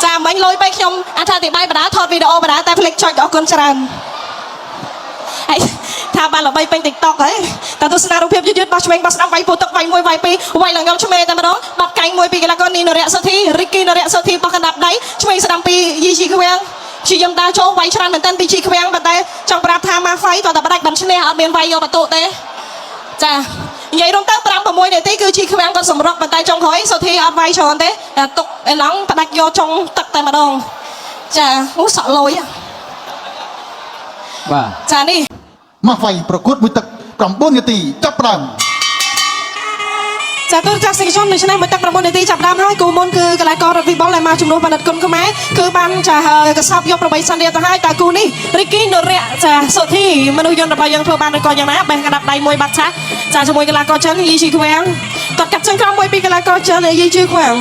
ចាមិញលុយបីខ្ញុំអត្ថាធិប្បាយបណ្ដាថតវីដេអូបណ្ដាតែភ្លេចចុចអរគុណច្រើនហើយថាបានល្បីពេញ TikTok ហើយតើទស្សនារូបភាពយឺតៗបោះឆ្វេងបោះស្ដាំវាយពោះទឹកវាយ1វាយ2វាយឡើងខ្ញុំឆ្មេតែម្ដងបាត់កាញ់1ពីកីឡាករនីនរៈសុធីរីគីនរៈសុធីបោះកណ្ដាប់ដៃឆ្វេងស្ដាំពីយីជីខ្វាំងជាយំដើរចូលវាយច្រើនមែនតើពីជីខ្វាំងប៉ុន្តែចង់ប្រាប់ថាម៉ាហ្វៃតើបដាច់បានឈ្នះអត់មានវាយយកបន្ទុកទេចានិយាយរំទៅ5-6នាទីគឺជីខ្វាំងគាត់សម្រុកប៉ុន្តែចុងក្រោយសុធីអត់វាយច្រើនទេទុកឯឡងបដាច់យកចុងទឹកតែម្ដងចាអូសក់លយបាទចានេះម៉ាហ្វៃប្រកួតមួយទឹក9នាទីចាប់ផ្ដើមចាទូរទស្សនិកជននៅឆ្នាំមួយទឹក9នាទីចាប់ដើមហើយគូមុនគឺកីឡាកររ៉ូឌីបលដែលមកជំនួសបណ្ឌិតគុណខ្មែរគឺបានចាកសោបយក8សន្និទៅហើយតែគូនេះរីគីនរៈចាសុធីមនុស្សយន្តរបស់យើងធ្វើបានឬក៏យ៉ាងណាបេះកណ្ដាប់ដៃមួយបាត់ឆាចាជាមួយកីឡាករចិនយីជីខ្វាំងគាត់កាត់ជើងក្រោមមួយពីកីឡាករចិនយីជីខ្វាំង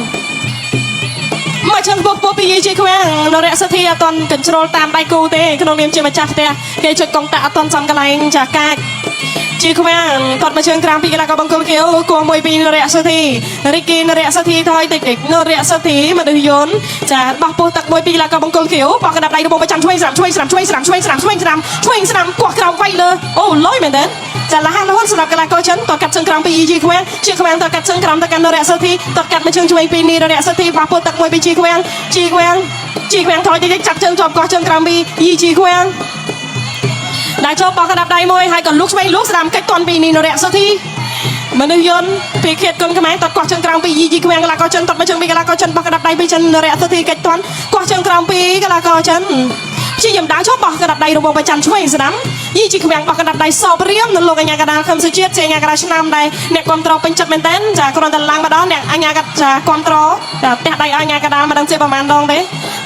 មកជើងពុកពីយីជីខ្វាំងនរៈសុធីអត់ទាន់កញ្ជ្រោលតាមដៃគូទេក្នុងនាមជាម្ចាស់ផ្ទះគេចុចកុងតាក់អត់ទាន់ចំកន្លែងចាកាចជាខ្វាំងគាត់មកជើងក្រោមពីកីឡាករបង្គោលខៀវគោះមួយពីនរៈសុធីរីគីនរៈសុធីថយតិចនរៈសុធីមនុស្សយន្តចាបោះពោះទឹកមួយពីកីឡាករបង្គោលខៀវបោះកណ្ដាប់ដៃរបស់ប្រចាំឆ្វេងស្រាំគោះក្រោមវាយលើអូលយមែនទេចាលះរហូតសម្រាប់កីឡាករចិនតកាត់ជើងក្រោមពីជីខ្វាំងជាខ្វាំងតកាត់ជើងក្រោមទៅកាន់នរៈសុធីតកាត់មកជើងឆ្វេងពីនរៈសុធីបោះពោះទឹកមួយពីជីខ្វាំងថយតិចចាប់ជើងជាប់កោះជើងក្រោមពីជីខ្វាំងដែលចូលបោះកណ្ដាប់ដៃមួយហើយក៏លូកឆ្វេងលូកស្ដាំកិច្ចទាន់ពីនីនរៈសុធីមនុស្សយន្តពីខេតគុនខ្មែរតកោះជើងក្រោមពីយីជីខ្វាំងកីឡាករចិនតមកជើងពីកីឡាករចិនបោះកណ្ដាប់ដៃពីចិននរៈសុធីកិច្ចទាន់កោះជើងក្រោមពីកីឡាករចិនជាយំដើរចូលបោះកណ្ដាប់ដៃរបស់ប្រចាំឆ្វេងស្ដាំយីជីខ្វាំងបោះកណ្ដាប់ដៃសោបរៀមនៅលោកអញ្ញាកដាលខឹមសុជាតិជាអញ្ញាកដាលឆ្នាំដែលអ្នកគ្រប់គ្រងពេញចិត្តមែនតើចាគ្រាន់តែឡើងមកដល់អ្នកអញ្ញាកដាលចាគ្រប់គ្រងតែផ្ទះដៃអញ្ញាកដាលមិនដឹងជាប្រហែលដងទេ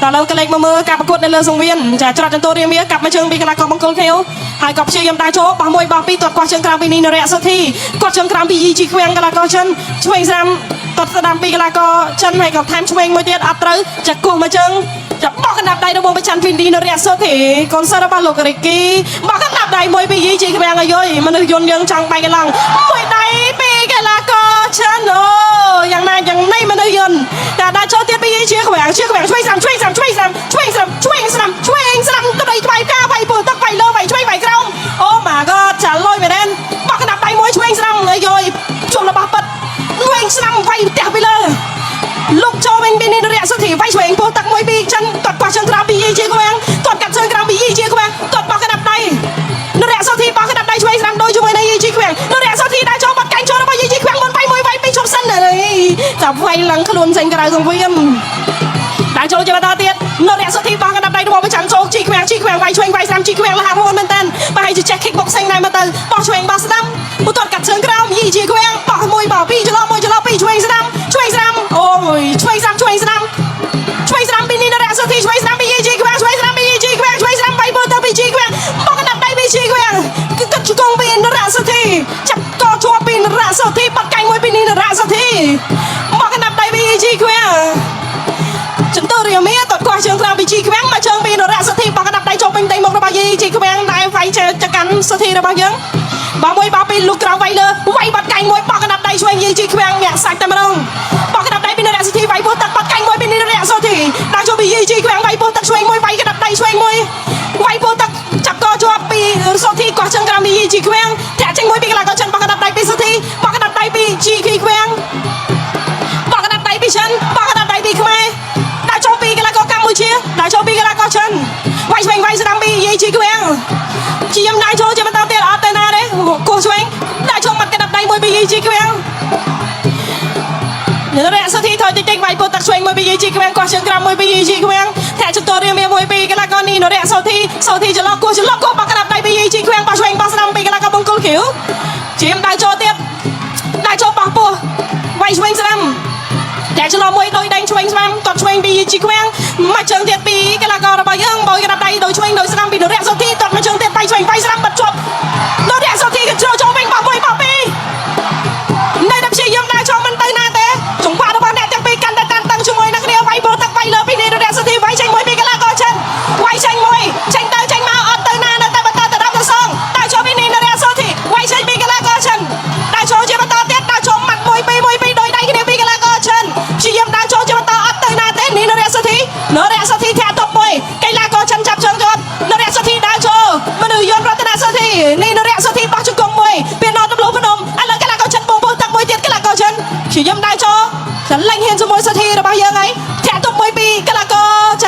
ដល់លើកលេចមកមើលការប្រកួតនៅលើសង្វៀនចាច្រត់ចន្ទោរៀមកាប់មកជើងពីកីឡាករបង្គោលខៀវហើយក៏ព្យាយាមដើរចូលបោះមួយបោះពីរទាត់កោះជើងក្រោមពីនីនរៈសុធីគាត់ជើងក្រោមពីយីជីខ្វាំងកីឡាករចិនឆ្វេងស្ដាំទាត់ស្ដាំពីកីឡាករចិនហើយក៏ថែមឆ្វេងមួយទៀតអត់ត្រូវចាគោះមកជើងចាបោះកណ្ដាប់ដៃរបស់ប្រចាំពីនីនរៈសុធីកូនសិស្សរបស់លោករីគីបោះកណ្ដាប់ដៃមួយពីយីជីខ្វាំងអាយុយមនុស្សយន្តយើងចង់បែកកន្លងមួយដៃពីកីឡាករចិនអូយ៉ាងណាយ៉ាងនេះមនុស្សយន្តតែដើរចូលទៀតពីយីជីខ្វាំងឆ្វេងស្ដាំទៅដីក្បែរការវាយពោះទឹកវាយលើវាយឆ្វេងវាយក្រោមអូ my god ចាលុយមែនទេបោះកណ្ដាប់ដៃមួយឆ្វេងស្ដាំអាយុយជុំរបស់ប៉ិតឆ្វេងស្ដាំវាយផ្ទះពីលើលោកចូលវិញពីនីនរៈសុធីវាយឆ្វេងពោះទឹកមួយពីចិនទាត់កោះជើងក្រោមពីយីជីខ្វាំងទាត់កាត់ជើងក្រោមពីយីជីខ្វាំងទាត់បោះកណ្ដាប់ដៃនរៈសុធីបោះកណ្ដាប់ដៃឆ្វេងស្ដាំដូចជាមួយនឹងយីជីខ្វាំងនរៈសុធីដើរចូលបាត់កាញ់ចូលរបស់យីជីខ្វាំងមុនវាយមួយវាយពីរជប់សិនចាប់វាយឡើងខ្លួនចេញក្រៅសង្វៀនដើរចូលជាបន្តទៀតនរៈសុធីបោះកណ្ដាប់ដៃរបស់ប្រចាំចូលជីខ្វាំងវាយឆ្វេងវាយស្ដាំជីខ្វាំងលះរហូតមែនតើប្រហែលជាចេះ kickboxing ដែរមើលទៅបោះឆ្វេងបោះស្ដាំពុទ្ធកាត់ជើងក្រោមយីជីខ្វាំងបោះមួយបោះពីរចន្លោះពីរឆ្វេងស្ដាំអូយឆ្វេងស្ដាំពីនីនរៈសុធីឆ្វេងស្ដាំពីយីជីខ្វាំងឆ្វេងស្ដាំវាយពោះទៅពីជីខ្វាំងបោះកណ្ដាប់ដៃពីជីខ្វាំងគឺកាត់ជង្គង់ពីនរៈសុធីចាប់កជាប់ពីនរៈសុធីបាត់កាញ់មួយពីនីនរៈសុធីបោះកណ្ដាប់ដៃពីយីជីខ្វាំងចន្ទរៀមតកោះជើងក្រោមពីជីខ្វាំងមកជើងពីនរៈសុធីបោះកណ្ដាប់ដៃចូលពេញដៃមុខរបស់យីជីខ្វាំងដែលវាយចកាន់សុធីរបស់យើងបោះមួយបោះពីរលុកក្រោមវាយលើវាយបាត់កាញ់មួយបោះកណ្ដាប់ដៃឆ្វេងយីជីខ្វាំងញាក់សាច់តែម្ដងបោះកណ្ដាប់ដៃពីនរៈសុធីវាយពោះទឹកបាត់កាញ់មួយពីនរៈសុធីដាក់ចូលពីយីជីខ្វាំងវាយពោះទឹកឆ្វេងមួយវាយកណ្ដាប់ដៃឆ្វេងមួយវាយពោះទឹកចាប់កជាប់ពីសុធីកោះជើងក្រោមពីយីជីខ្វាំងតាក់ចេញមួយពីកីឡាករចិនបោះកណ្ដាប់ដៃពីសុធីបោះកណ្ដាប់ដៃពីជីខ្វាំងបោះកណ្ដាប់ដៃពីចិនបោះកណ្ដាប់ដៃពីខ្មែរដាក់ចូលពីកីឡាករកម្ពុជាដាក់ចូលពីកីឡាករចិនវាយឆ្វេងវាយស្ដាំពីយីជីខ្វាំងជាយំដាក់ចូលជាបន្តទៀតអត់ទៅណាទេគោះឆ្វេងដាក់ចូលបាត់កណ្ដាប់ដៃមួយពីយីជីខ្វាំងនរៈសុធីថយតិចវាយពោះទឹកឆ្វេងមួយពីយីជីខ្វាំងកោះជើងក្រោមមួយពីយីជីខ្វាំងតែចន្ទរៀមមួយពីកីឡាករនីនរៈសុធីចន្លោះគោះបាត់កណ្ដាប់ដៃពីយីជីខ្វាំងបោះឆ្វេងបោះស្ដាំពីកីឡាករបង្គោលខៀវជាមដាក់ចូលទៀតដាក់ចូលបោះពោះវាយឆ្វេងស្ដាំតែចន្លោះមួយដោយដៃឆ្វេងស្ដាំទាត់ឆ្វេងពីយីជីខ្វាំងមកជើងទៀតពីកីឡាកររបស់យើងបោះកណ្ដាប់ដៃដោយឆ្វេងដោយស្ដាំពីនរៈសុធីទាត់មកជើងទៀតវាយឆ្វេងវាយស្ដាំបាត់ជាប់នរៈសុធីក៏ចូលវិញបោះមួយបោះពីរនៅតែព្យាយាមដាក់ចូលមិនទៅណាទេចង្វាក់របស់អ្នកទាំងពីរកាន់តែតានតឹងជាមួយនឹងគ្នាវាយពោះទឹកវាយលើពីនរៈសុធីវាយចេញមួយពីកីឡាករចិនវាយចេញមួយចេញទៅចេញមកអត់ទៅណានៅតែបន្តទៅដល់ទៅសងដាក់ចូលពីនរៈសុធីវាយចេញពីកីឡាករចិនដាក់ចូលជាបន្តទៀតដាក់ចូលម៉ាត់មួយពីរដោយដៃគ្នាពីកីឡាករចិនព្យាយាមដាក់ចូលជាបន្តអត់ទៅណាទេនរៈសុធី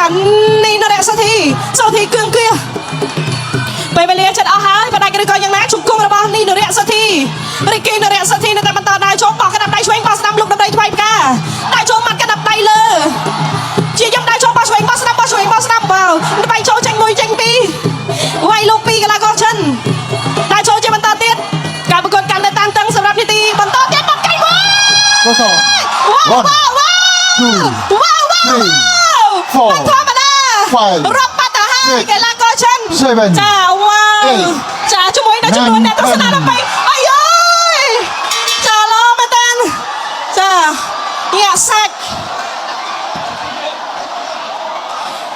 ចានេះនៅរកសធីគ្រឿងគៀពេលវេលាចិត្តអស់ហើយបដិក៏យ៉ាងណាជង្គង់របស់នេះនៅរកសធីរីគីនៅរកសធីនៅតែបន្តដៃចូលបោះកណ្ដាប់ដៃឆ្វេងបោះស្ដាំលោកដើម្បីថ្វាយផ្កាដៃចូលមាត់កណ្ដាប់ដៃលើជាយំដៃចូលបោះឆ្វេងបោះស្ដាំបើដៃចូលចេញមួយចេញពីរវាយលោកពីរកន្លះកោចិនដៃចូលជាបន្តទៀតការប្រកួតកាន់តែតានតឹងសម្រាប់នីតិបន្តទៀតបកកៃវ៉ា Go so. វ៉ាវ One, វ៉ាវ two, វ៉ាវ three, four, មិនធម្មតា five, រាប់បាត់ទៅហើយកីឡាករចិន seven, ចាវ៉ាវ eight, ចាជាមួយនឹងចំនួនអ្នកទស្សនាដើម្បីអាយអើយចាឡូមែនតើចាញាក់សាច់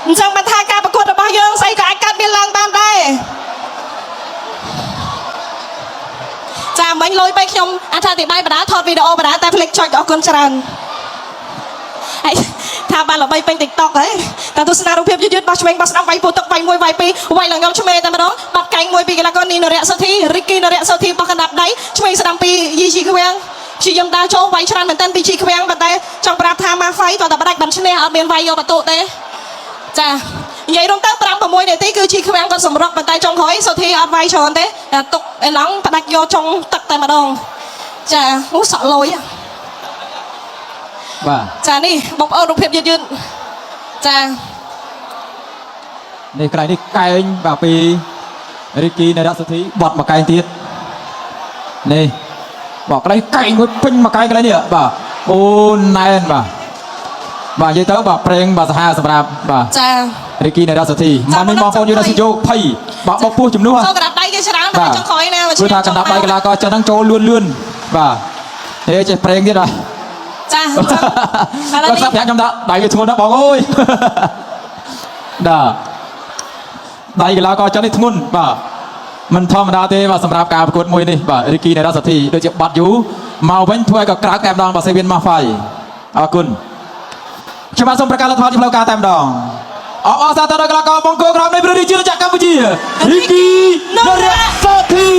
អញ្ចឹងមិនថាការប្រកួតរបស់យើងស្អីក៏អាចកាត់មានឡើងបានដែរចាមិញលុយបីខ្ញុំអត្ថាធិប្បាយបណ្ដាថតវីដេអូបណ្ដាតែភ្លេចចុចអរគុណច្រើនហើយថាបានល្បីពេញ TikTok ហ៎តែទស្សនារូបភាពយឺតបោះឆ្វេងបោះស្ដាំវាយពោះទឹកវាយមួយវាយពីរវាយឡើងងំឆ្មេតែម្ដងបាត់កែងមួយពីកីឡាករនីនរៈសុធីរីគីនរៈសុធីបោះកណ្ដាប់ដៃឆ្វេងស្ដាំពីយីជីខ្វាំងជាយំដើរចូលវាយច្រើនមែនតើពីជីខ្វាំងប៉ុន្តែចង់ប្រាប់ថាម៉ាហ្វៃគាត់តែបដាច់បានឈ្នះអត់មានវាយយកបន្ទុកទេចានិយាយរំទៅ5-6នាទីគឺជីខ្វាំងគាត់សម្រុកប៉ុន្តែចុងក្រោយសុធីអត់វាយច្រើនទេទុកឯឡង់បដាច់យកចុងទឹកតែម្ដងចាអូសក់លុយ បាទ ចានេះបងប្អូនរូបភាពយឺតចា នេះក្រៃនេះកែងបាទពីរីគីនៅរកសុធីបត់មកកែងទៀតនេះบอกក្រៃកែងមួយពេញមកកែងកន្លែងនេះបាទអូណែនបាទនិយាយទៅបាទប្រេងបាទសាហាវសម្រាប់បាទ ចា រីគីនៅរកសុធីមកនេះបងប្អូនយល់ថាសុយោភ័យបាទបោកពោះជំនួស ចូលកណ្ដាប់ដៃគេច្រើនតែចុងក្រោយណា ព្រោះថាកណ្ដាប់ដៃកន្លះក៏ចឹងហ្នឹងចូលលឿនបាទហេចេះប្រេងទៀតបាទ ចា គាត់សាប់ប្រាក់ខ្ញុំដាក់ដៃវាធ្ងន់ណាស់បងអើយបាទដៃកន្លះក៏ចឹងនេះធ្ងន់បាទមិនធម្មតាទេបាទសម្រាប់ការប្រកួតមួយនេះបាទរីគីនៅរកសុធីដូចជាបាត់យូមកវិញធ្វើឲ្យក៏ក្រើកតែម្ដងបាទសេវីនម៉ាហ្វៃអរគុណខ្ញុំបាទសូមប្រកាសលទ្ធផលជាផ្លូវការតែម្ដងអបអរសាទរដល់កីឡាករបង្គោលក្រោមនៃព្រះរាជាណាចក្រកម្ពុជារីគីនៅរកសុធី